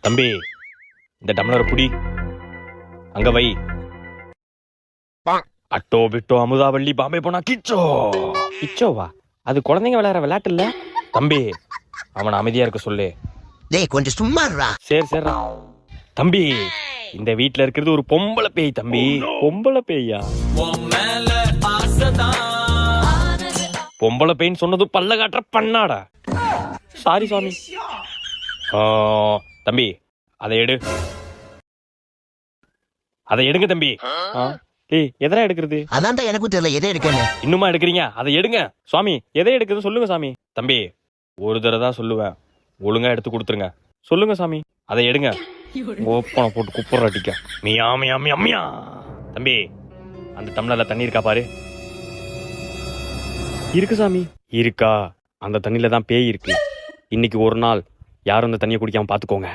தம்பி, இந்த டம்ளரை புடி, அங்க வை. அட்டோ பிட்டோ அமுதாவள்ளி பாம்பே போனா கிச்சோ. கிச்சோவா? அது குழந்தைங்க விளையாடுற விளையாட்டு இல்ல. தம்பி, அவனை அமைதியா இருக்க சொல்லு. டேய் கொஞ்சம் சும்மா இருடா. சரி சரி. தம்பி, இந்த வீட்ல இருக்கிறது ஒரு பொம்பளை பேய் தம்பி. பொம்பளை பேயா? பொம்பளை பேய்ன்னு சொன்னது பல்ல காட்டுற பண்ணாடா. சாரி சுவாமி. தம்பி, அதை எடு. அதை எடுங்க தம்பி. ஏய், எதனா எடுக்கிறது? அதான்டா எனக்கும் தெரியல எதை எடுக்கன்னு. இன்னுமா எடுக்கிறீங்க? அதை எடுங்க. சுவாமி, எதை எடுக்கிறது சொல்லுங்க சாமி. தம்பி, ஒரு தடவை தான் சொல்லுவேன், ஒழுங்கா எடுத்து கொடுத்துருங்க. சொல்லுங்க சாமி. அதை எடுங்க. ஓப்பனை போட்டு குப்புற அடிக்க. மியா மியா மியா மியா. தம்பி, அந்த டம்ளர்ல தண்ணி இருக்கா பாரு. இருக்கு சாமி. இருக்கா? அந்த தண்ணியில தான் பேய் இருக்கு. இன்னைக்கு ஒரு நாள் யாரும் அந்த தண்ணியை குடிக்காம பாத்துக்கோங்க.